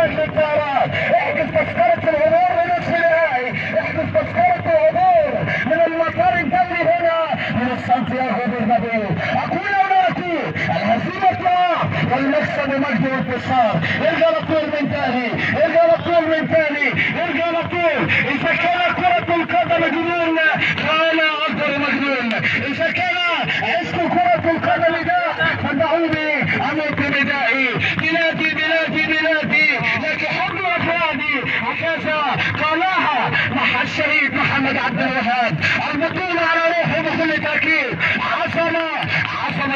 الان للطيران. احجز تذكرة العبور لنصف النهائي، احجز تذكرة العبور من المطار الدولي هنا من سانتياغو برنابيو. اقول او لا اقول؟ الهزيمة طلع والمكسب مجد وانتصار. ارجع لطول من تاني، ارجع لطول من تاني، ارجع لطول. اذا كان كرة القدم جنون فانا اكبر مجنون. اذا كان عشق كرة القدم ده فدعوني اموت بندائي. بلادي بلادي بلادي لك حب افرادي، هكذا قالها مع الشهيد محمد عبد الوهاب. البطولة على روحه بكل تأكيد. عظمة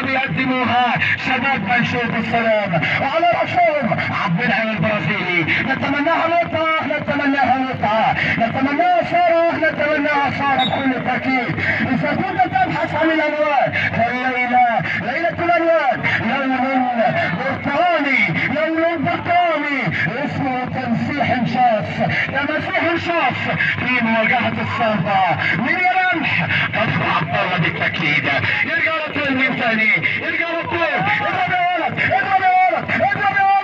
بيقدموها شباب منشود السلام، وعلى رأسهم عبد العال البرازيلي. نتمناها متعة، نتمناها متعة، نتمناها صارة، نتمناها صارة بكل تأكيد. إذا كنت تبحث عن الألوان فالليلة ليلة الألوان، لون برتقالي، لون برتقالي اسمه تمسيح شاف. تمسيح شاف في مواجهة الصعبة من يرمح كفر عبد الله بالتأكيد. يرجع لطول من ثاني، يرجع لطول. اضرب يا ولد، اضرب يا ولد، اضرب يا ولد.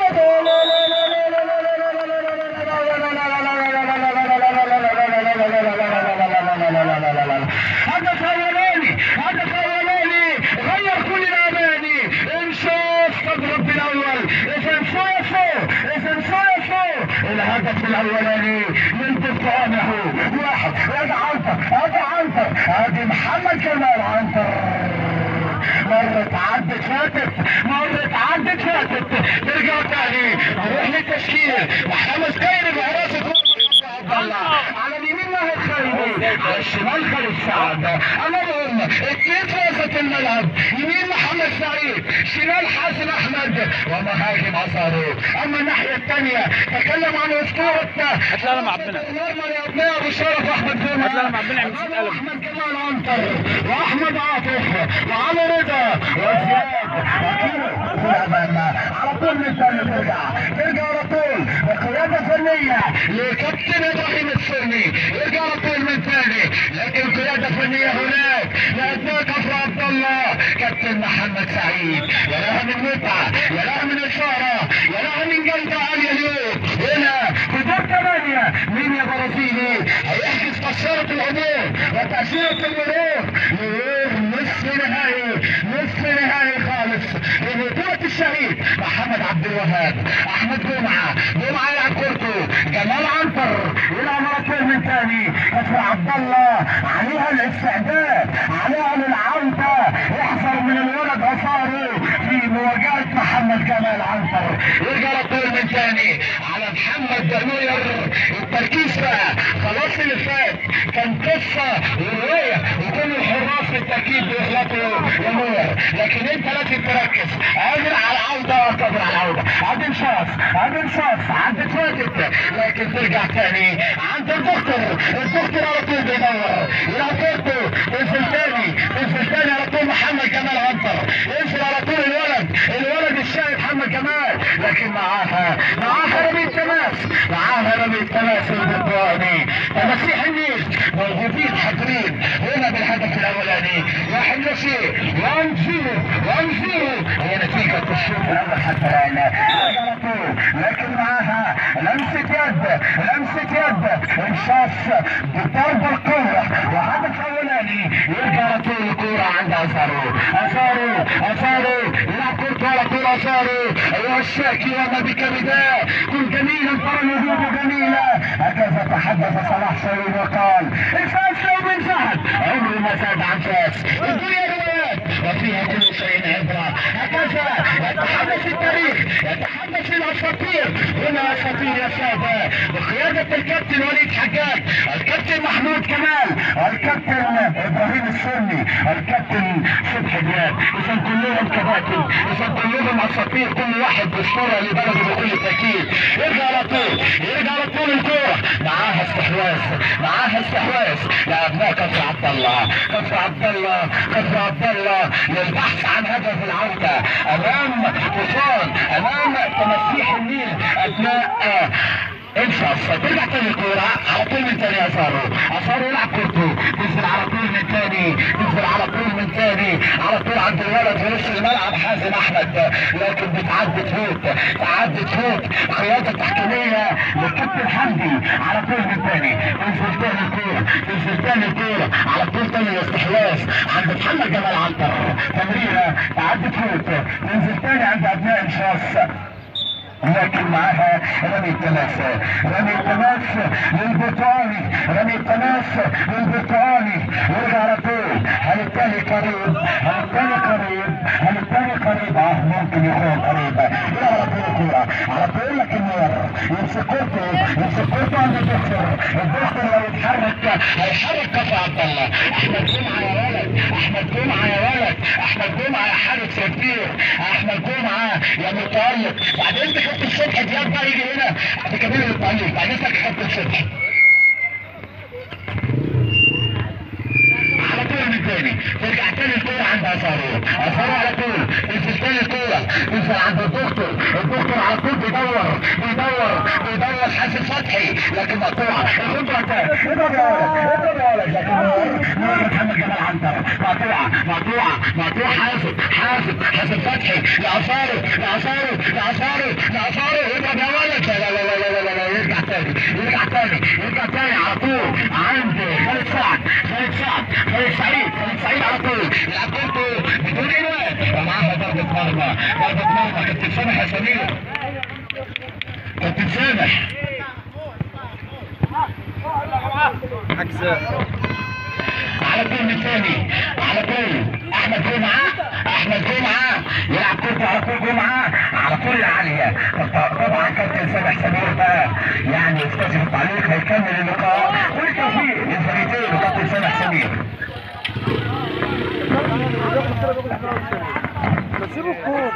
هدف اولاني، هدف اولاني غير كل الاماني. انشاف تضرب بالاول، اذا شافوا، اذا شافوا الهدف الاولاني من برتقانه واحد. ادي عنتر، ادي عنتر، ادي محمد جمال عنتر. مرت عدت فاتت، مرت عدت فاتت. ترجع تاني نروح للتشكيل. محمد خيري بحراسة عبد الله، على اليمين ناهي الخيري، على الشمال خالد سعد. امامهم اثنين في وسط الملعب، يمين محمد سعيد، شمال حازم احمد ومهاجم عصاري. اما الناحيه الثانيه تكلم عن اسطورتنا هتلاقينا مع عبدنا ابناء ابو شرف احمد جمال، هتلاقينا مع عبدنا عم تتقلب احمد جمال عنتر واحمد عاطف وعلي رضا وزياد اكيد على طول. من ثاني ترجع على طول بقياده فنيه لكابتن ابراهيم السرني. يرجع على طول من ثاني، لكن قياده فنيه هناك لابناء كفر عبد الله كابتن محمد سعيد. يا لها من متعه، يا لها من اثاره، يا لها من جلده عاليه اليوم. هنا في دور 8 مين يا برازيلي هيحجز تذكره العبور وتاشيره المرور نصف نهائي، نصف نهائي خالص لبطوله الشهيد محمد عبد الوهاب. احمد جمعه يلعب كورته، جمال عنتر يلعب على طول من ثاني. كفر عبد الله عليها الاستعداد، عليها للعوده. احذر من الولد عصاري في مواجهه محمد جمال عنتر. يرجع على طول من ثاني على محمد نوير. التركيز بقى خلاص، اللي فات كان قصه وروايه وكل الحراس بالتاكيد بيغلطوا يا نوير، لكن انت لازم تركز. قادر على العوده وقادر على العوده. عبد انشاف، عبد انشاف عدت فاتت، لكن ترجع ثاني عند الدكتور. الدكتور على طول بيدور يلعب كورته. تنزل ثاني، تنزل ثاني على طول محمد جمال عنتر. ينزل على طول الولد الشايب محمد جمال، لكن معاها رمي التماس، معاها رمي التماس البرتقاني. تمسيح النيل موجودين حاضرين هنا بالهدف الاولاني. 1-0 1-0 هي نتيجه الشوط الاول حتى الان. على طول لكن معاها لمسه يد، لمسه يد انشاف بضرب القوه وهدف اولاني. يرجع على طول الكوره عند ازارو يلعب كورته على طول ازارو. ايها الشاكي وما بك نداء، كن جميلا ترى الوجوه جميله. هكذا تحدث صلاح سعيد وقال الفاس لو من زهد عمره ما زاد عن فاس. الدنيا روايات وفيها كل شيء عبره. هكذا يتحدث التاريخ، يتحدث الاساطير. هنا اساطير يا ساده بقياده الكابتن وليد حجاج، الكابتن محمود كمال، الكابتن ابراهيم السني، الكابتن صبحي دياب. اذا كلهم كباتن، اذا كلهم اساطير، كل واحد باسطوره لبلده بكل تاكيد. يرجع على طول، يرجع على طول الكوره معاها استحواذ، معاها استحواذ لابناء كفر عبد الله، كفر عبد الله، كفر عبد الله للبحث عن هدف العوده امام طوفان، امام تمسيح النيل ابناء شخص. ترجع تاني الكوره على طول من تاني اثاره يلعب كورته، تنزل على طول من تاني، تنزل على طول من تاني، على طول عند الولد في نص الملعب حازم احمد، لكن بتعدي تفوت قياده التحكيميه للكابتن حمدي. على طول من تاني تنزل تاني الكوره على طول تاني الاستحواذ عند محمد جمال عنتر، تمريره تعدي تفوت، تنزل تاني عند ابناء الشاص، لكن معاها رمي التماس للبرتقالي يرجع على طول. هل التاني قريب ممكن يكون قريب، يرجع على طول الكورة على طول، لكن يمسك كورته عند الدكتور لو يتحرك هيحرك كفر عبد الله. احمد جمعة يا حارس يا كبير، احمد جمعة يا متألق. بعدين كابتن صبحي دياب بقى يجي هنا بكبير التعليق. بعد اذنك يا كابتن صبحي على طول من تاني، ترجع تاني الكورة عند اثاره على طول، تنزل تاني الكورة، تنزل عند الدكتور على طول بيدور حاسم فتحي، لكن مقطوعة الخطوة تاني. اضرب يا ولد لكن نور محمد جمال عنتر، مقطوعة حاسم فتحي لاثاره اضرب يا ولد. لا يرجع تاني على طول عند خالد سعيد على طول يلعب كورته بدون انواد، ومعاها ضربة مرمى كابتن سامح يا سمير، كابتن سامح على طول من ثاني، على طول احمد جمعة يلعب كورته على طول، جمعة على طول العالية. طبعا كابتن سامح سمير بقى يعني استاذ التعليق هيكمل اللقاء والتوفيق للفريقين وكابتن سامح سمير. سيبوا الكورة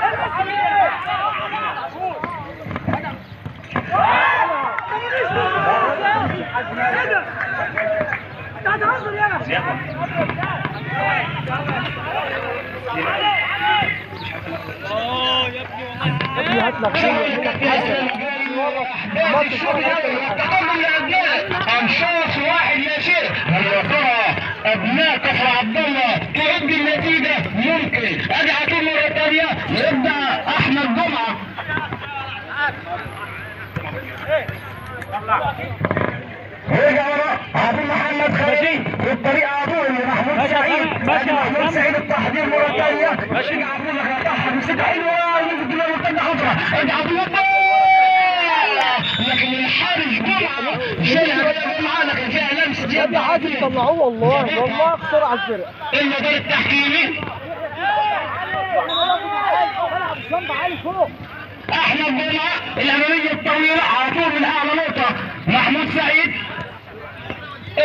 انشاص واحد يا شيخ. هل يا ترى ابناء كفر عبد الله تعد النتيجه؟ ممكن. ادي طول مره ثانيه يبدا احمد جمعه رجع ورا عبد محمد خالدي بالطريقه على طول لمحمود سعيد التحضير مره ثانيه. رجع عبد الله قطعها مسكها حلوه ويجي له مرتده خطره. رجع عبد الله لكن الحارس جمعه شايلها كده جمعه، لكن فيها لمسه يد عادي طلعوه. والله خسر على الفرق. النظر التحكيمي احمد جمعه الاماميه الطويله على طول من اعلى نقطه محمود سعيد.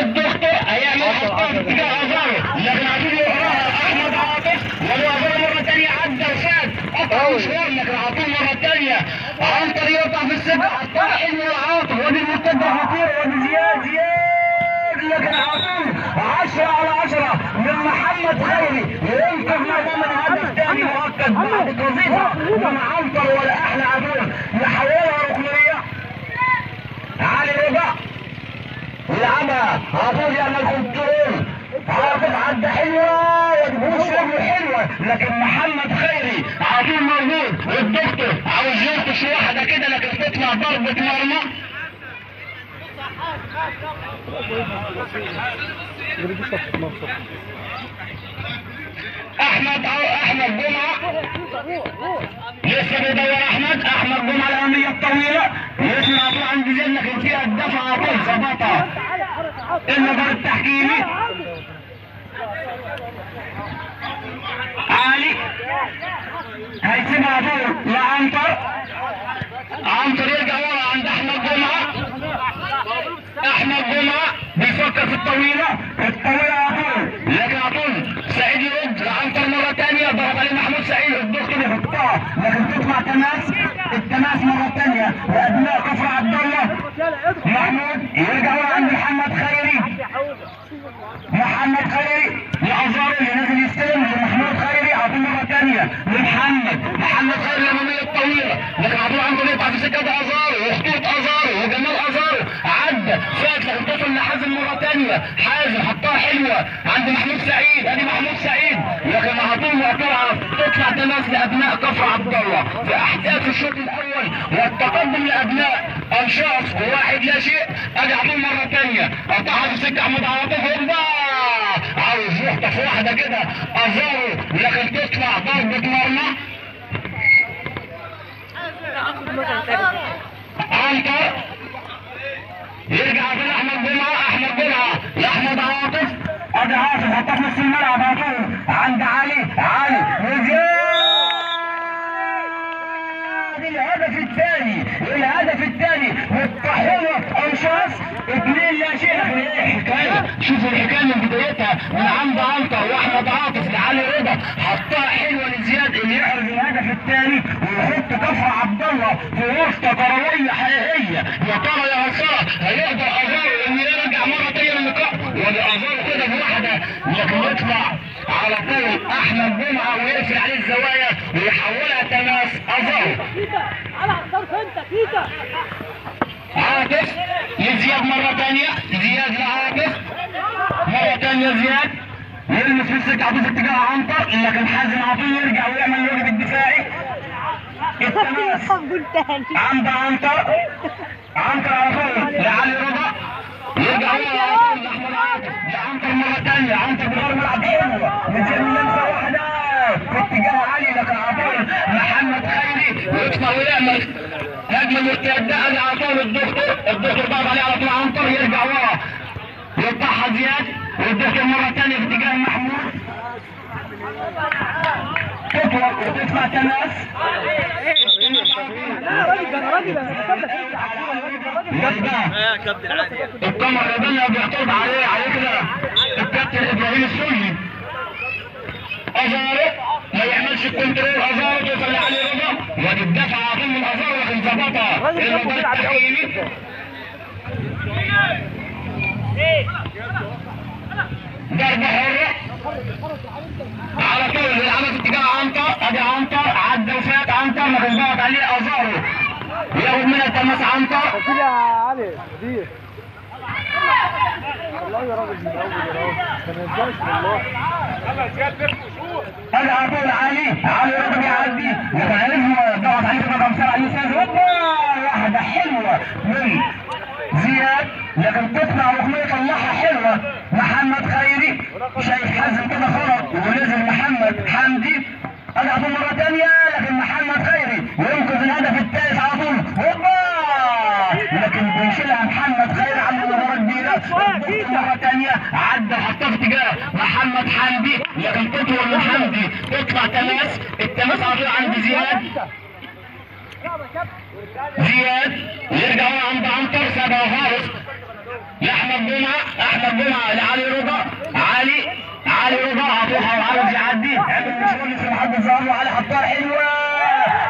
الدكتور هيعمل خطاب اتجاه ازاره، لكن عايزين يقراها احمد عاطف والوزاره مره ثانيه عدى وفات قطع مشوار، لكن على طول مره ثانيه عنتر يقطع في السبع حطها حلو العاطف ودي المرتده خطيره ودي زياد لكن على طول 10 على 10 من محمد خيري ينقذ من هدف ثاني مؤكد بعد وظيفه من عنتر ولا احلى عدول يحولها ركنيه. علي رجع يلعبها على طول يعمل كنترول، عاطف عدى حلوه ودبوس رجله حلوه، لكن محمد خيري على طول موجود والدكتور عاوز يلطش واحده كده لكن تطلع ضربه مرمى. احمد جمعه لسه بيدور احمد جمعه الاماميه الطويله يسمع طبعا عند زين، لكن فيها الدفع على طول ظبطها النظر التحكيمي. علي هيسيبها على طول لعنتر يرجع ورا عند احمد جمعه بيفكر في الطويله على طول، لكن على طول سعيد يرد لعنتر مره ثانيه، ضغط عليه محمود سعيد الدكتور يحطها لكن تطلع التماس مره ثانيه لابناء كفر عبد الله. محمود يرجع ورا عند محمد خيري لازار اللي نازل يستلم لمحمود خيري على طول مره ثانيه لمحمد خيري الاماميه الطويله، لكن على طول عنده يقطع في سكه ازار وخطوط ازار وجمال ازار تانية حازم حطها حلوة عند محمود سعيد، ادي محمود سعيد لكن على طول وقتها تطلع تماس لابناء كفر عبد الله في احداث الشوط الاول والتقدم لابناء انشاص وواحد لا شيء. ادي على طول مرة تانية قطعها في سكة احمد عاطف هوبا عاوز يخطف واحدة كده ازارو لكن تطلع ضربة مرمى. عنتر يرجع بين احمد جمعه، احمد جمعه لاحمد عاطف، ادي عاطف حطها في نص الملعب على طول عند علي، علي وزياد. الهدف الثاني، الهدف الثاني متطحنه انشاص 2 لا شيء. لكن ايه الحكايه؟ شوفوا الحكايه من بدايتها من عند عنتر واحمد عاطف لعلي رضا حطها حلوه لزياد اللي يحرز الهدف الثاني ويحط كفر عبد الله في وسط كرويه حقيقيه. يا ترى يا هساره هيقدر ازارو انه يرجع مره ثانيه للقاء ولا ازارو كده بواحده لكن يطلع على طول احمد جمعه ويقفل عليه الزوايا ويحولها تماس ازارو. عاطف لزياد مرة تانية، زياد لعاطف مرة تانية، زياد يلمس في السكة عاطف اتجاه عنتر لكن حازم على طول يرجع ويعمل الواجب الدفاعي. التماس عند عنتر، عنتر على طول لعلي رضا يرجع هو على طول لاحمد عاطف لعنتر مرة تانية، عنتر بغير ملعب حلوة نزل من لمسة واحدة في اتجاه علي لكن على طول محمد خيري ويطلع ويعمل هجمة مرتدة. على طول الدكتور ضغط عليه على طول عنتر يرجع ورا يقطعها زياد والدكتور مرة ثانية في اتجاه محمود تطلق وتطلع تماس. القمر الرباني بيعترض عليه كده الكابتن ابراهيم السوري. ازارو ما يعملش الكنترول، ازارو توصل لعلي رضا وتدافع على طول من ازارو لكن ظبطها المباراة التحكيمي. ضربة حرة على طول بيلعبها في اتجاه عنتر، ادي عنتر عدى وفات عنتر لكن ضغط عليه ازارو ياخد منها التماس عنتر. يا علي كبير والله يا راجل من الاول يا راجل ما ننساش والله. ادي على طول علي رضا بيعدي لكن عرفنا ضغط عليه رقم 7 يوسف هوبا واحدة حلوة من زياد لكن تطلع ركنية يطلعها حلوة محمد خيري شايف حازم كده خرج ونزل محمد حمدي. ادي على طول مرة تانية لكن محمد خيري وينقذ الهدف الثالث على طول هوبا لكن بيشيلها محمد خيري عند مباراة كبيرة. مرة تانية عدى حطها في اتجاه محمد حمدي لكن تطول من حمدي تطلع تماس، التماس على طول عند زياد. زياد يرجع عند عنتر سابها خالص لاحمد جمعه، احمد جمعه لعلي رضا، علي رضا عطوها وعاوز يعدي عمل مشوار في محمد زهر وعلي حطها حلوه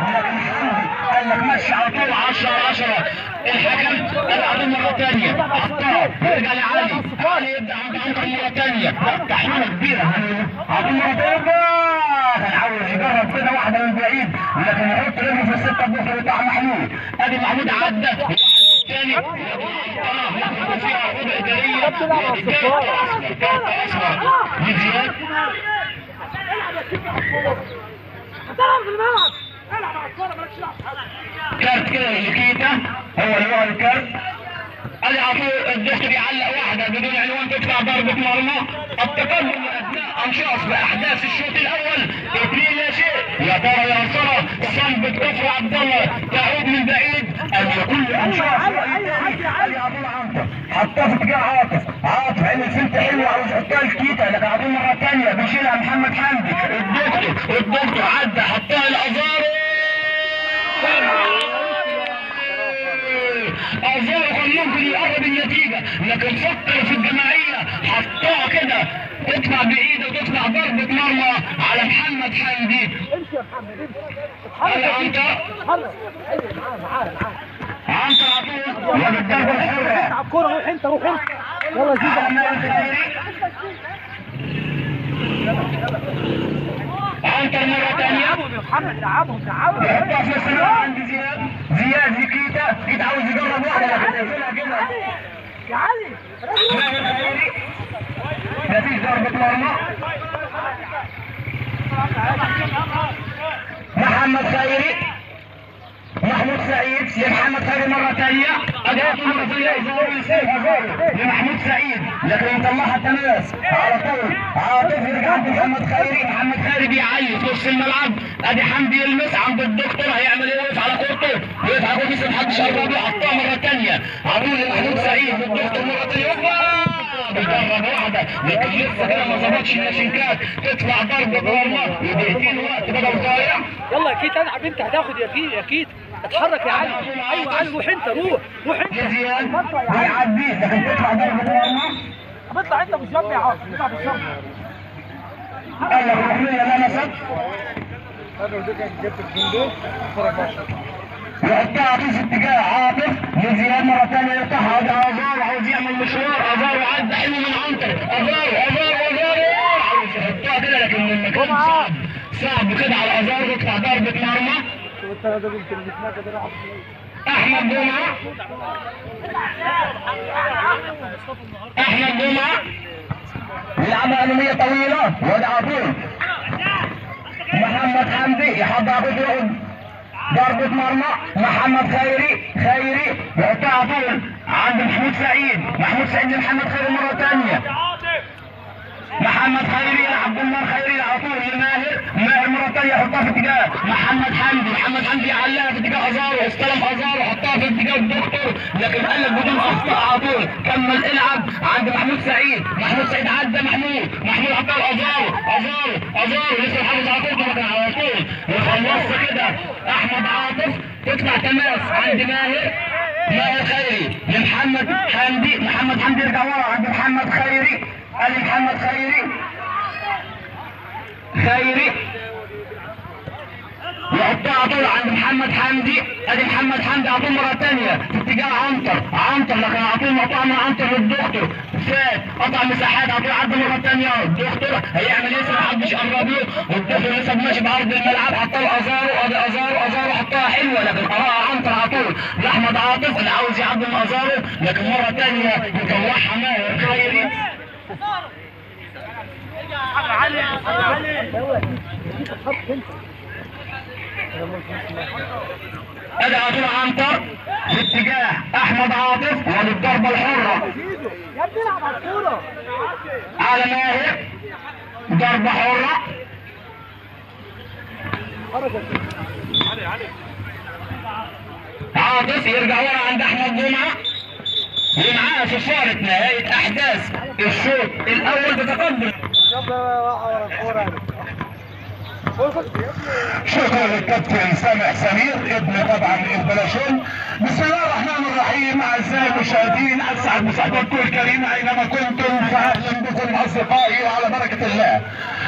لكن حمدي قال لك مشي على طول 10-10. الحكم قال على طول مره ثانيه حطها يرجع لعلي يبدا عند عنتر مره ثانيه تحويله كبيره على طول مره ثانيه كان عاوز يجرب كده واحده من بعيد لكن يحط رجله في السته الظهر بتاع محمود. ادي محمود عدى الثاني فيها عقوبه اداريه كارت اصفر لزياد. كارت كده لكيتا هو اللي واخد الكارت. ادي على طول الدكتور يعلق واحده بدون عنوان تطلع ضربه مرمى. التقدم لابناء انشاص باحداث الشوط الاول 2 لا شيء. يا ترى يا ترى صنبة كفر عبد الله تعود من بعيد ان يكون لانشاص ادي على طول عنتر حطها في اتجاه عاطف عمل فلته حلوه عاوز يحطها لكيتا لكن على طول مره ثانيه بيشيلها محمد حمدي. الدكتور عدى حطها لازارو ازارو كان ممكن يقرب النتيجه لكن فكر في الجماعيه حطها كده تطلع بعيده وتطلع ضربه مرمى على محمد حمدي. امشي يا محمد امشي عنتر معانا عنتر على طول ولا الضربه الحره العب كوره روح انت يلا زيد عنتر مره ثانيه يا محمد لعبهم يحطها في السماء عند زياد لكيتا عاوز يجرب واحده لكن يقفلها كده يا علي خيري محمود سعيد لمحمد خيري مرة ثانية، ادي مرة ثانية لمحمود سعيد، لكن طلعها التماس على طول عاطف يرجع عند محمد خيري، محمد خيري بيعيط في نص الملعب، ادي حمدي يلمس عند الدكتور هيعمل ايه؟ وقف على كورته، وقف على كورته لسه محدش قرب له، حطها مرة ثانية عطول لمحمود سعيد الدكتور مرة ثانية بجرب واحدة، لكن لسه كده ما ظبطش الناشنكات، تطلع ضربة مرة ودقيقتين وقت بدل ضايع. يلا اكيد العب انت هتاخد يا فيه اكيد. اتحرك يا علي. ايوه علي روح انت روح انت. زياد بيعديه لكن تطلع ضربة مرة. بيطلع انت بالظبط يا عاصم اطلع بالظبط. قال لك الرحمية لمست يحطها في اتجاه عاطف لزياد مرة ثانية يفتحها ادي ازار عاوز يعمل مشوار، ازار وعدى حلو من عنتر، ازار عاوز يحطها كده لكن من مكان صعب كده على ازار تطلع ضربة مرمى. احمد جمعة يلعبها امامية طويلة وادي عطول محمد حمدي يحضر بطول ضربة مرمى، محمد خيري يحطها على طول عند محمود سعيد لمحمد خيري مرة ثانية، محمد خيري يلعب بالنار خيري على طول لماهر مرة ثانية يحطها في اتجاه محمد حمدي يعلقها في اتجاه ازارو، استلم ازارو حطها في اتجاه الدكتور لكن قال لك بدون اخطاء على طول، كمل العب عند محمود سعيد عدى محمود حطها ازارو لسه محافظ على طول كان على طول وخلصت كده احمد عاطف تطلع تماس عند ماهر خيري لمحمد حمدي يرجع ورا عند محمد خيري، ادي محمد خيري يحطها على طول عند محمد حمدي، ادي محمد حمدي على طول مره ثانيه في اتجاه عنتر لكن على طول مقطوعه من عنتر للدكتور فات قطع مساحات على طول عدى مره ثانيه الدكتور هيعمل ايه؟ لسه محدش قرب له والدكتور لسه ماشي بعرض الملعب حطها ازارو ادي ازارو حطها حلوه لكن قراها عنتر على طول لاحمد عاطف اللي عاوز يعدي من ازارو لكن مره ثانيه يطلعها ماهر خيري. ادي على طول عنتر في اتجاه احمد عاطف وللضربه الحره يا ابني العب على الكوره على ماهر ضربه حره عاطف يرجع ورا عند احمد جمعه ومعاه صفاره نهايه احداث الشوط الاول بتقدم. شكرا للكابتن سامح سمير ابن طبعا البلاشون. بسم الله الرحمن الرحيم. اعزائي المشاهدين اسعد بصحبتكم الكريمه اينما كنتم فاهلا بكم اصدقائي وعلى بركه الله.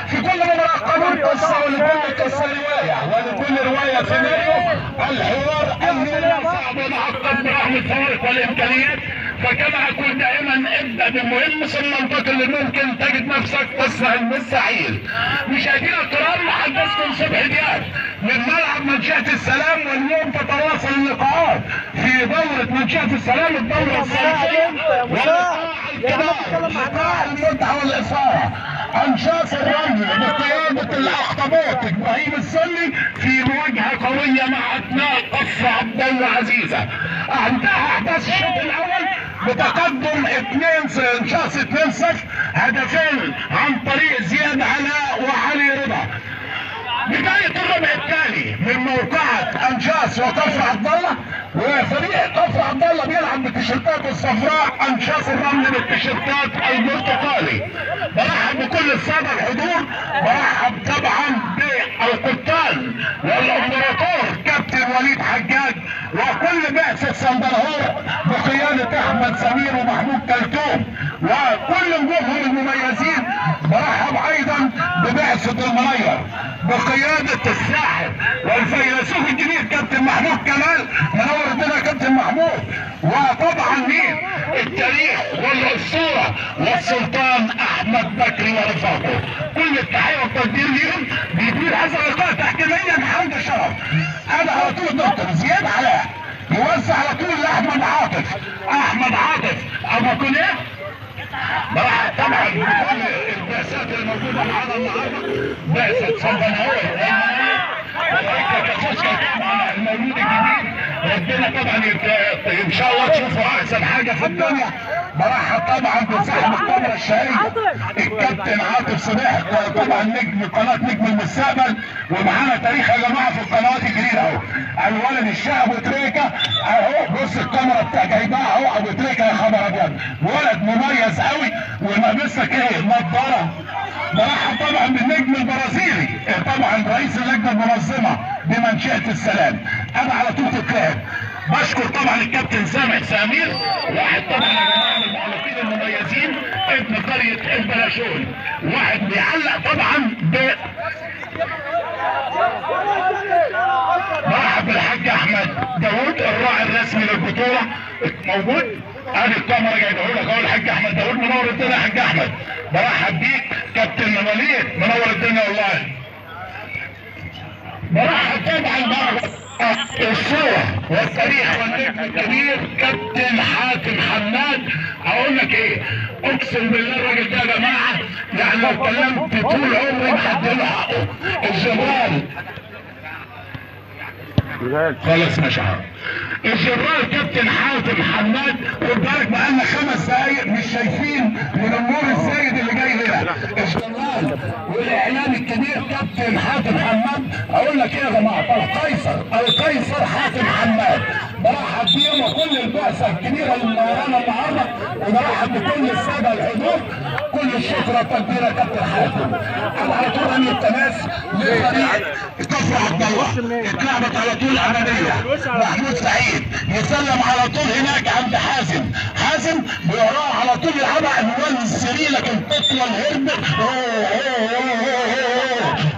في كل مباراه قانون قصه ولكل قصه روايه ولكل روايه سيناريو. الحوار اليوم صعب ومعقد برغم الفوارق والامكانيات، فكما اقول دائما ابدا بالمهم ثم انتقل لممكن تجد نفسك تسهل مستحيل. مشاهدينا الكرام حدثكم صبح دياب من ملعب منشأة السلام، واليوم تتواصل اللقاءات في دورة منشأة السلام الدورة الثالثة ولقاء الكبار لقاء المتعة والإثارة. أنشاص الرمل بقيادة الأخطبوط إبراهيم السلي في مواجهة قوية مع أبناء قصر عبد الله عزيزة. انتهى أحداث الشوط الأول بتقدم انشاص 2-0 هدفين عن طريق زياد علاء وعلي رضا. بداية الربع الثاني من موقعة انشاص وكفر عبد الله، وفريق كفر عبد الله بيلعب بالتيشيرتات الصفراء، انشاص الرمل بالتيشيرتات البرتقالي. برحب بكل السادة الحضور، برحب طبعا بالقبطان والامبراطور كابتن وليد حجاج وكل بعثة سندرهور بقيادة احمد سمير ومحمود كلثوم وكل نجومهم المميزين. برحب ايضا ببعثة المنير بقيادة الساحر والفيلسوف الجديد كابتن محمود كمال. منور الدنيا كابتن محمود. وطبعا مين التاريخ والاسطورة والسلطان احمد بكري ورفاقه. كل التحية والتقدير ليهم. بيدير هذا اللقاء تحكيميا محمد الشرف. انا على طول دكتور زياد علاء يوزع على طول لاحمد عاطف. احمد عاطف ابو كليه برحب طبعا بكل البعثات الموجوده معانا النهارده. بعثه صندناوي المولود الجديد ربنا طبعا ان شاء الله تشوفوا احسن حاجه في الدنيا. برحب طبعا بصاحب الكاميرا الشهيره الكابتن عاطف صباح، طبعا نجم قناه نجم المستقبل، ومعانا تاريخ يا جماعه في القنوات الجديده اهو. الولد الشاه ابو تريكه اهو، بص الكاميرا بتاع جايباها اهو، ابو تريكه يا خبر ابيض، ولد مميز قوي ولابسك ايه نضاره. برحب طبعا بالنجم البرازيلي طبعا رئيس اللجنه المنظمه بمنشاه السلام، انا على طول تتلعب. بشكر طبعا الكابتن سامح سمير، واحد طبعا يا جماعه من المعلقين المميزين، ابن قريه البلاشون، واحد بيعلق طبعا مرحب بالحاج احمد داوود الراعي الرسمي للبطوله موجود. ادي الكاميرا جايبه لك اهو، الحاج احمد داوود منور الدنيا يا حاج احمد. برحب بيك كابتن وليد منور الدنيا والله. برحب طبعا الصورة والتاريخ والنجم الكبير كابتن حاتم حماد. اقول لك ايه، اقسم بالله الراجل ده يا جماعه يعني لو كلمت طول عمري ما هديله حقه. الجنرال خلاص ماشي حاضر. الجنرال كابتن حاتم حماد، خد بالك بقالنا 5 دقايق مش شايفين من النور الزايد اللي جاي هنا. الجنرال والاعلام الكبير كابتن حاتم حماد، اقول لك ايه يا جماعه، القيصر حاتم حماد. برحب بيهم وكل البعثه الكبيره اللي منورانا النهارده، وبرحب بكل الساده الحضور. كل الشكر والتقدير يا كابتن حاتم. انا على طول رمي التماس لفريق كفر عبد الله، اتلعبت على طول اماميه. محمود سعيد يسلم على طول هناك عند حازم بيقراها على طول يلعبها عنوان سري، لكن تطلع الهرب.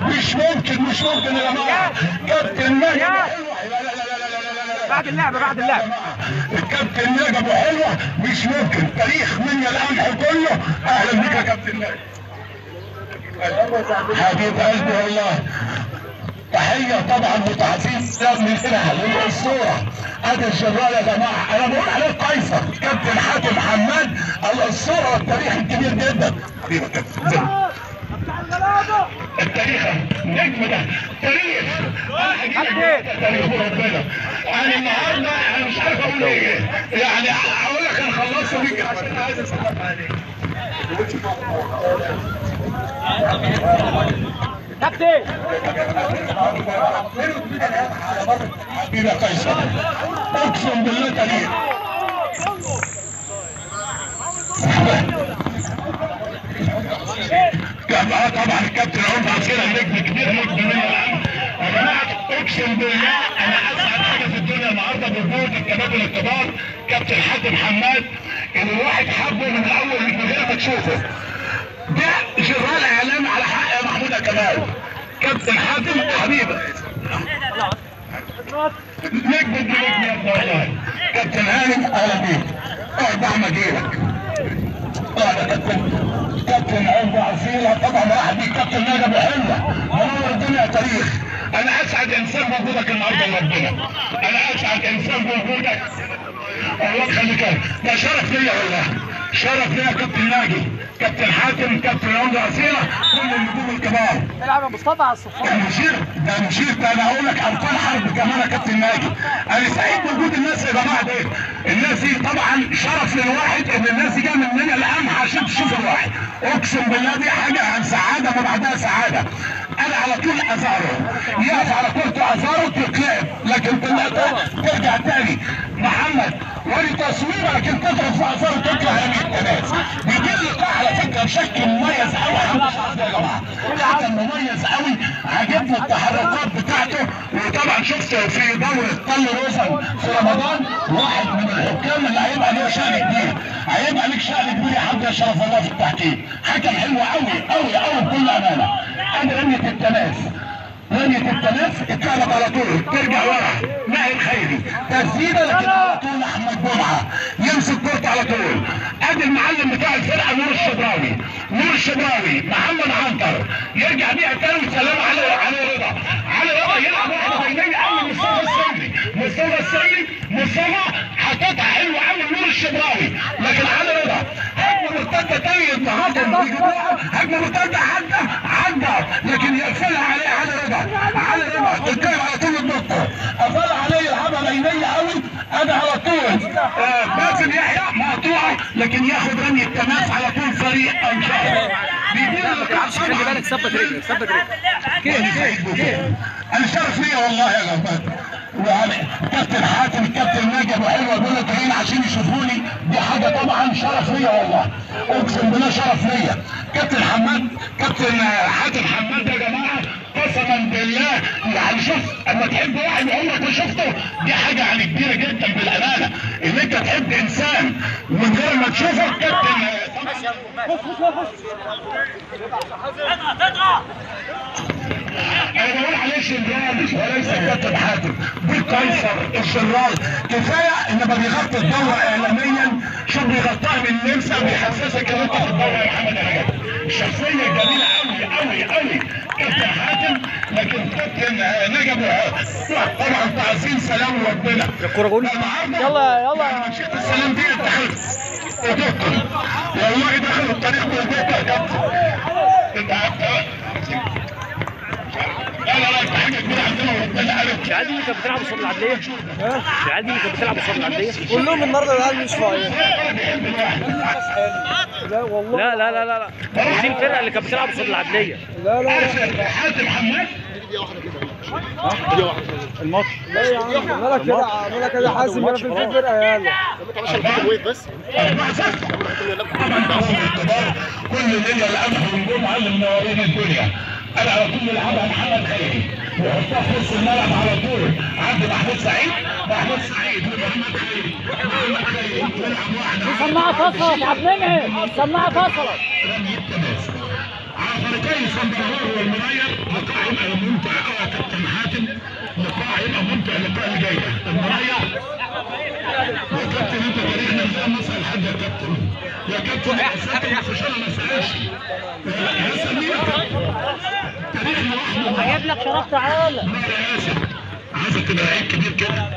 مش ممكن يا جماعه. كابتن ناجي بعد اللعبه الكابتن ناجي ابو حلوه مش ممكن. تاريخ منيا القمح كله. اهلا بك يا كابتن ناجي حبيب قلبي والله. تحية طبعا وتعزيز من هنا للأسطورة. ادي الجنرال يا جماعة، انا بقول عليه قيصر كابتن حاتم حماد الأسطورة والتاريخ الكبير جدا. حبيبي كابتن التاريخ نجم ده تاريخ. انا هجيب تاريخ ربنا. انا النهارده انا مش عارف اقول ايه، يعني اقول لك انا خلصت بيك عشان عايز اسلم عليك. كابتن حبيبي يا قيصر اقسم بالله تاريخ. طبعا الكابتن عمر عسيرة نجم كبير، نجم من العالم يا جماعه. اقسم بالله انا اسعد حاجه في الدنيا النهارده بوجود الكباتن الكبار كابتن حاتم حماد، اللي الواحد حبه من الاول من غير ما تشوفه. ده جنرال اعلام على حق يا محمود يا كمال. كابتن حاتم حبيبي نجم يا ابن والله. كابتن هانم اهلا بيك. اقعد احمد ايدك. اقعد يا كابتن عمر عسيرة طبعا راح بيك. كابتن ناجي ابو حلوه منور الدنيا يا تاريخ. انا اسعد انسان بوجودك النهارده يا ربنا، انا اسعد انسان بوجودك. الله يخليك، ده شرف ليا والله، شرف ليا كابتن ناجي، كابتن حاتم، كابتن عمر عسيرة، كل النجوم الكبار. العب يا مصطفى على الصفار. ده مشير انا اقول لك ابطال حرب كمان يا كابتن ناجي. انا سعيد بوجود الناس يا جماعه دي. الناس دي طبعا شرف للواحد ان الناس دي جايه مننا القمح عشان تشوف الواحد. اقسم بالله دي حاجه عن سعاده ما بعدها سعاده. انا على طول ازاره، يقف على كورته ازاره تتلعب، لكن ترجع تاني محمد ولي تصوير، لكن تضرب في ازاره تطلع رمي التماس. بيجي اللقاء على فكره بشكل مميز قوي يا جماعه. حاجه مميز قوي، عجبني التحركات بتاعته. وطبعا شفت في دوره طل روزن في رمضان واحد من الحكام اللي هيبقى ليه شأن كبير، هيبقى ليك شأن كبير يا حاج يا شرف الله في التحكيم. حكم حلو قوي بكل امانه. ادي رميه التماس، رمية التماس اتلعبت على طول ترجع ورا ناهي الخيري، تسديده لكن على طول احمد جمعه يمسك كورته على طول. ادي المعلم بتاع الفرقه نور الشبراوي محمد عنتر يرجع بيها تاني ويسلمها علي رضا يلعب واحده بينيه قوي. مصطفى السيد حطتها حلوه قوي نور الشبراوي، لكن علي رضا هجمه مرتده تاني انتهاكم هجمه مرتده عدى لكن يقفلها عليه علي رضا الكاميرا باسم يحيى مقطوعه لكن ياخد رمي التماس على طول فريق انشاء. خلي بالك، ثبت رجلك ثبت رجلك كده. انا شرف ليا والله يا جماعه، ويعني كابتن حاتم الكابتن ناجي ابو حلوه دول جايين عشان يشوفوني، دي حاجه طبعا شرف ليا والله، اقسم بالله شرف ليا. كابتن حماد، كابتن حاتم حماد يا جماعه قسما بالله يعني شوف اما تحب واحد عمرك ما شفته دي حاجه يعني كبيره جدا بالامانه، ان انت تحب انسان من غير ما تشوفه. كابتن انا بقول عليه شنرال وليس كابتن حاتم، دي قيصر الشنرال. كفايه انما بيغطي الدوره اعلاميا، شوف بيغطيها من النمسا بيحسسك ان انت في الدوره يا محمد يا رجب. الشخصيه جميله قوي قوي قوي كابتن حاتم، لكن كابتن نجم طبعا تعظيم سلام ربنا. الكوره جول. يلا شيخ السلام دي دخلت ودكتور والله دخل الطريق ودكتور يا كابتن. لا انت حاجه كبيره عندنا وربنا عارف. العيال دي اللي كانت بتلعب قصاد العدليه، العيال دي اللي كانت بتلعب قصاد العدليه كلهم النهارده العيال مش فايقين. لا والله لا دي الفرقه اللي كانت بتلعب قصاد العدليه. لا حاتم حماد الماتش لا يا عم مالك كده حاسم انا في الفرقه يلا. بس 4-0 طبعا الكبار كل ليله الامح والجمعه اللي منورين الدنيا. انا على طول يلعبها محمد خيري ويحطها في نص الملعب على طول عند محمود سعيد ومحمد خيري يلعب واحده. السماعه فصلت يا عبد المنعم، السماعه فصلت. رمي التماس عفرتين صندوق والمغير. لقاء يبقى ممتع قوي يا كابتن حاتم، لقاء يبقى ممتع. اللقاء اللي جاي المغير يا كابتن انت تاريخنا من مصر لحد يا كابتن. يا كابتن اساتذه الفشل ما سالش يا سمير تاريخنا واحد هجيب لك شرف تعالى. يا ياسر عايزك تبقى لعيب كبير كده،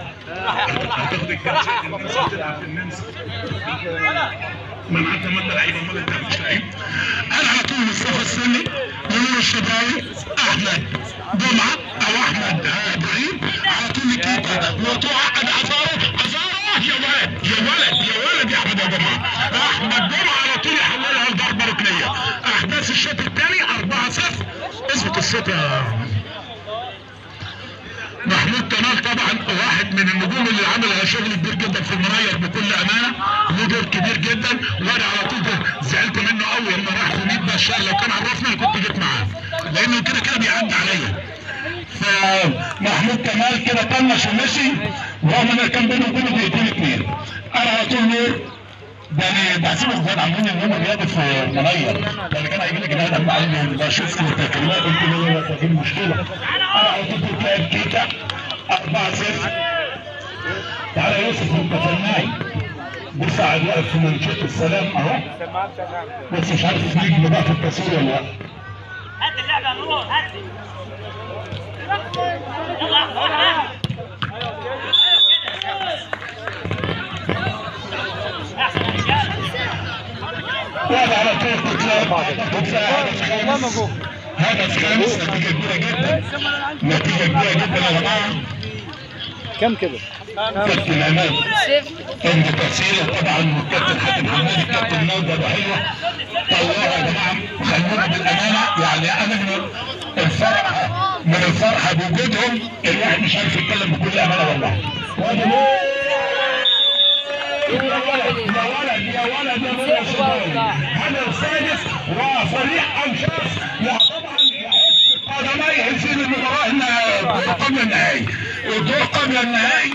هتاخد الكاس النمسا تلعب في النمسا. ما انت ما لعيب امال انت مش لعيب. انا على طول مصطفى السني ونور الشبراوي احمد جمعه او احمد ابراهيم على طول كده وطوع انا ازاره يا ولد يا احمد يا جماعه. احمد جمعه على طول يحولها لضربه ركنيه. احداث الشوط الثاني 4-0. اثبت الصوت يا محمود كمال. طبعا واحد من النجوم اللي عملها شغل كبير جدا في المراير بكل امانه، له دور كبير جدا، وانا على طول زعلت منه قوي لما راح خميد باشا. لو كان عرفني انا كنت جيت معاه لانه كده بيعدي عليا. فمحمود كمال كده طنش ومشي رغم ان كان بينه وبينه دقيقتين 2. انا على طول نور ده انا بحسبه اخوان عاملين ان هم بيقعدوا في المراير، ده كان هيجي لي كده ادم معلم ده شفت التكليمات قلت له دي مشكله. انا على طول بتلاقي كيكه 4-0. تعالى يا يوسف انت فناي بص قاعد واقف في منشط السلام اهو، بس مش عارف نجم بقى في التصوير ولا لا. هات اللعبه يا نور، هات يلا واحد على طول تتلاقى هدف خامس. نتيجة كبيرة جدا، نتيجة كبيرة جدا يا جماعة. كم كده؟ كابتن عماد كان بتفصيله طبعا، والكابتن حاتم حماد الكابتن نوبه ابو حلوه طلعوا يا جماعه. خلونا بالامانه يعني انا من الفرحه بوجودهم الواحد مش عارف يتكلم بكل امانه والله. يا ولد هذا السادس وفريق انشاس طبعا يحط قدميه يصير المباراه قبل النهائي. الدور قبل النهائي